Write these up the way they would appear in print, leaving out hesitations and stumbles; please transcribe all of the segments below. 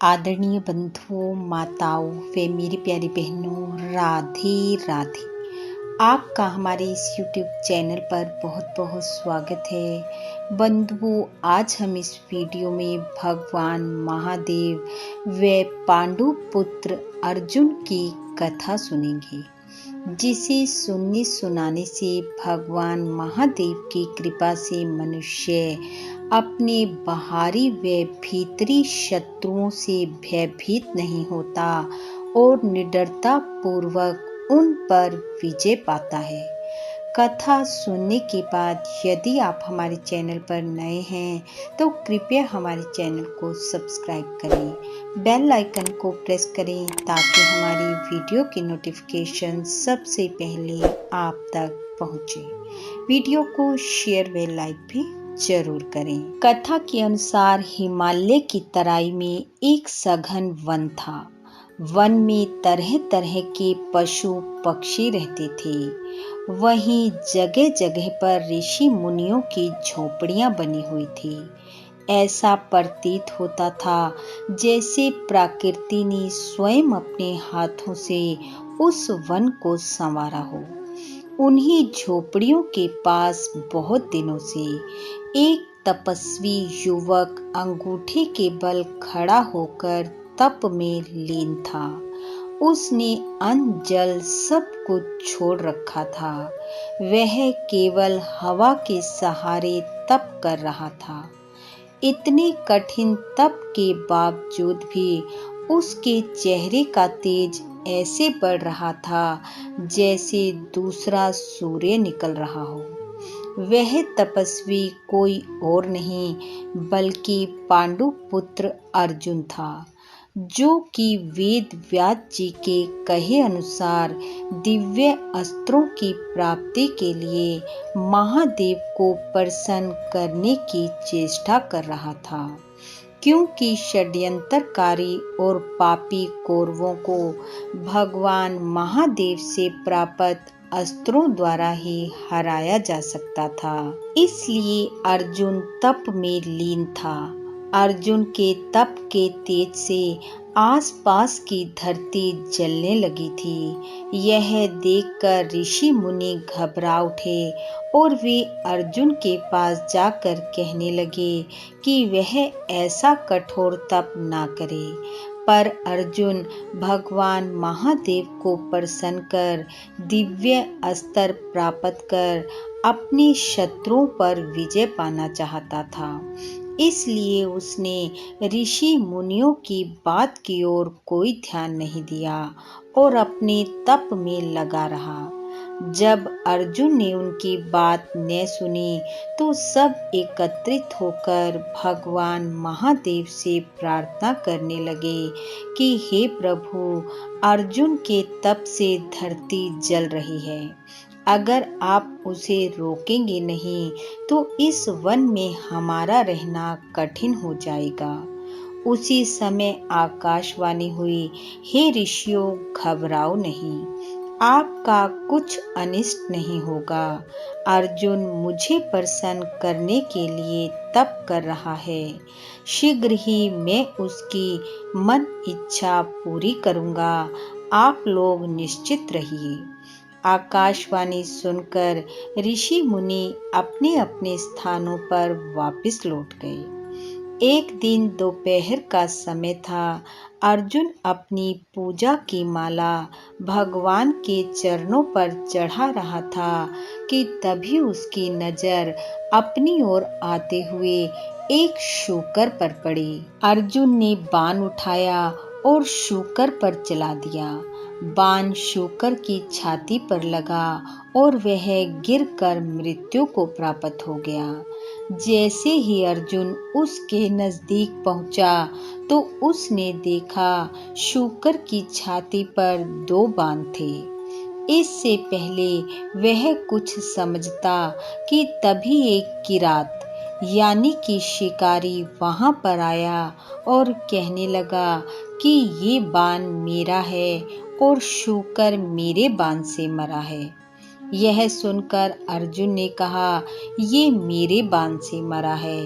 आदरणीय बंधुओं, माताओं व मेरी प्यारी बहनों, राधे राधे। आपका हमारे इस YouTube चैनल पर बहुत बहुत स्वागत है। बंधुओं, आज हम इस वीडियो में भगवान महादेव व पांडु पुत्र अर्जुन की कथा सुनेंगे, जिसे सुनने सुनाने से भगवान महादेव की कृपा से मनुष्य अपने बाहरी व भीतरी शत्रुओं से भयभीत नहीं होता और निडरता पूर्वक उन पर विजय पाता है। कथा सुनने के बाद यदि आप हमारे चैनल पर नए हैं तो कृपया हमारे चैनल को सब्सक्राइब करें, बेल आइकन को प्रेस करें ताकि हमारी वीडियो की नोटिफिकेशन सबसे पहले आप तक पहुंचे। वीडियो को शेयर व लाइक भी जरूर करें। कथा के अनुसार हिमालय की तराई में एक सघन वन था। वन में तरह तरह के पशु पक्षी रहते थे। वहीं जगह जगह पर ऋषि मुनियों की झोपड़ियां बनी हुई थी। ऐसा प्रतीत होता था जैसे प्रकृति ने स्वयं अपने हाथों से उस वन को संवारा हो। उन्हीं झोपड़ियों के पास बहुत दिनों से एक तपस्वी युवक अंगूठे के बल खड़ा होकर तप में लीन था। उसने अन्न जल सब कुछ छोड़ रखा था। वह केवल हवा के सहारे तप कर रहा था। इतने कठिन तप के बावजूद भी उसके चेहरे का तेज ऐसे बढ़ रहा था जैसे दूसरा सूर्य निकल रहा हो। वह तपस्वी कोई और नहीं बल्कि पांडु पुत्र अर्जुन था, जो कि वेद व्यास जी के कहे अनुसार दिव्य अस्त्रों की प्राप्ति के लिए महादेव को प्रसन्न करने की चेष्टा कर रहा था, क्योंकि षड्यंत्रकारी और पापी कौरवों को भगवान महादेव से प्राप्त अस्त्रों द्वारा ही हराया जा सकता था। इसलिए अर्जुन तप में लीन था। अर्जुन के तप के तेज से आसपास की धरती जलने लगी थी। यह देखकर ऋषि मुनि घबरा उठे और वे अर्जुन के पास जाकर कहने लगे कि वह ऐसा कठोर तप ना करे। पर अर्जुन भगवान महादेव को प्रसन्न कर दिव्य अस्त्र प्राप्त कर अपने शत्रुओं पर विजय पाना चाहता था। इसलिए उसने ऋषि मुनियों की बात की ओर कोई ध्यान नहीं दिया और अपने तप में लगा रहा। जब अर्जुन ने उनकी बात न सुनी तो सब एकत्रित होकर भगवान महादेव से प्रार्थना करने लगे कि हे प्रभु, अर्जुन के तप से धरती जल रही है। अगर आप उसे रोकेंगे नहीं तो इस वन में हमारा रहना कठिन हो जाएगा। उसी समय आकाशवाणी हुई, हे ऋषियों, घबराओ नहीं, आपका कुछ अनिष्ट नहीं होगा। अर्जुन मुझे प्रसन्न करने के लिए तप कर रहा है। शीघ्र ही मैं उसकी मन इच्छा पूरी करूंगा। आप लोग निश्चित रहिए। आकाशवाणी सुनकर ऋषि मुनि अपने अपने स्थानों पर वापस लौट गए। एक दिन दोपहर का समय था। अर्जुन अपनी पूजा की माला भगवान के चरणों पर चढ़ा रहा था कि तभी उसकी नजर अपनी ओर आते हुए एक शूकर पर पड़ी। अर्जुन ने बाण उठाया और शूकर पर चला दिया। बाण शूकर की छाती पर लगा और वह गिरकर मृत्यु को प्राप्त हो गया। जैसे ही अर्जुन उसके नजदीक पहुंचा तो उसने देखा शूकर की छाती पर 2 बाण थे। इससे पहले वह कुछ समझता कि तभी एक किरात यानी कि शिकारी वहां पर आया और कहने लगा कि ये बाण मेरा है और शूकर मेरे बाण से मरा है। यह सुनकर अर्जुन ने कहा, ये मेरे बाण से मरा है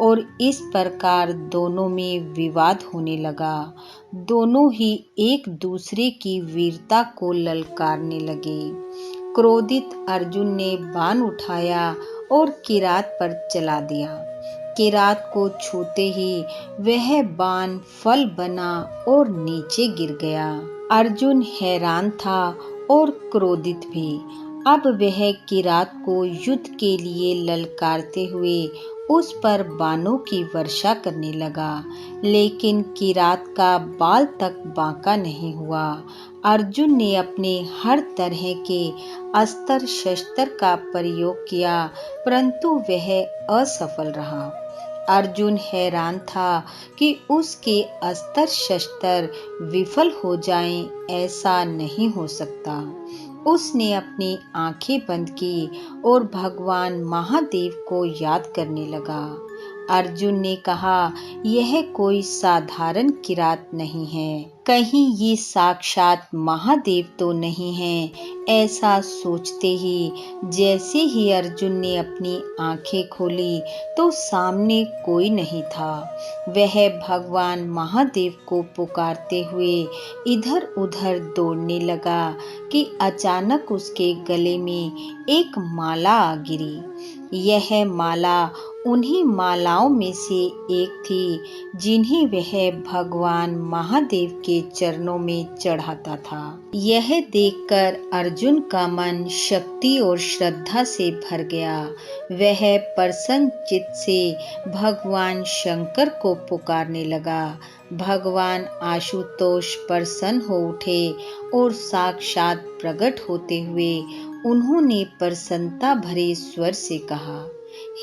और इस प्रकार दोनों में विवाद होने लगा। दोनों ही एक दूसरे की वीरता को ललकारने लगे। क्रोधित अर्जुन ने बाण उठाया और किरात पर चला दिया। किरात को छूते ही वह बाण फल बना और नीचे गिर गया। अर्जुन हैरान था और क्रोधित भी। अब वह किरात को युद्ध के लिए ललकारते हुए उस पर बाणों की वर्षा करने लगा, लेकिन किरात का बाल तक बांका नहीं हुआ। अर्जुन ने अपने हर तरह के अस्त्र शस्त्र का प्रयोग किया, परंतु वह असफल रहा। अर्जुन हैरान था कि उसके अस्त्र शस्त्र विफल हो जाएं, ऐसा नहीं हो सकता। उसने अपनी आंखें बंद की और भगवान महादेव को याद करने लगा। अर्जुन ने कहा, यह कोई साधारण किरात नहीं है, कहीं ये साक्षात महादेव तो नहीं है। ऐसा सोचते ही जैसे ही अर्जुन ने अपनी आंखें खोली तो सामने कोई नहीं था। वह भगवान महादेव को पुकारते हुए इधर उधर दौड़ने लगा कि अचानक उसके गले में एक माला आ गिरी। यह माला उन्हीं मालाओं में से एक थी जिन्हें वह भगवान महादेव के चरणों में चढ़ाता था। यह देखकर अर्जुन का मन शक्ति और श्रद्धा से भर गया। वह प्रसन्न चित्त से भगवान शंकर को पुकारने लगा। भगवान आशुतोष प्रसन्न हो उठे और साक्षात प्रकट होते हुए उन्होंने प्रसन्नता भरे स्वर से कहा,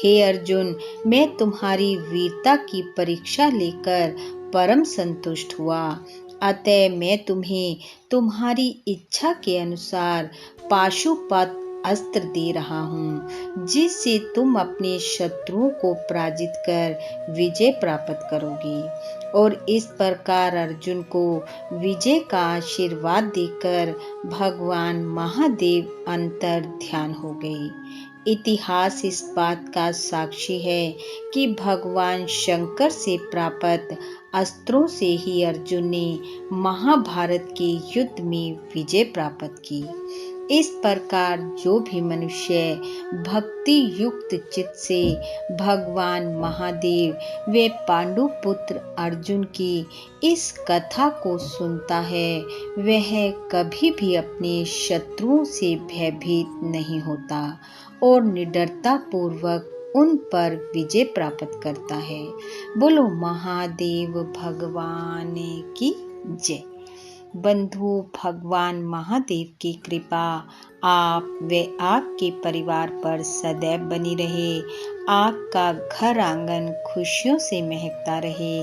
हे अर्जुन, मैं तुम्हारी वीरता की परीक्षा लेकर परम संतुष्ट हुआ। अतः मैं तुम्हें तुम्हारी इच्छा के अनुसार पाशुपत अस्त्र दे रहा हूँ, जिससे तुम अपने शत्रुओं को पराजित कर विजय प्राप्त करोगी। और इस प्रकार अर्जुन को विजय का आशीर्वाद देकर भगवान महादेव अंतर ध्यान हो गए। इतिहास इस बात का साक्षी है कि भगवान शंकर से प्राप्त अस्त्रों से ही अर्जुन ने महाभारत के युद्ध में विजय प्राप्त की। इस प्रकार जो भी मनुष्य भक्ति युक्त चित्त से भगवान महादेव व पांडु पुत्र अर्जुन की इस कथा को सुनता है, वह कभी भी अपने शत्रुओं से भयभीत नहीं होता और निडरता पूर्वक उन पर विजय प्राप्त करता है। बोलो महादेव भगवान की जय। बंधु, भगवान महादेव की कृपा आप व आपके परिवार पर सदैव बनी रहे। आपका घर आंगन खुशियों से महकता रहे।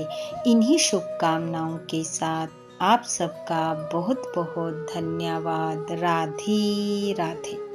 इन्हीं शुभकामनाओं के साथ आप सबका बहुत बहुत धन्यवाद। राधे राधे।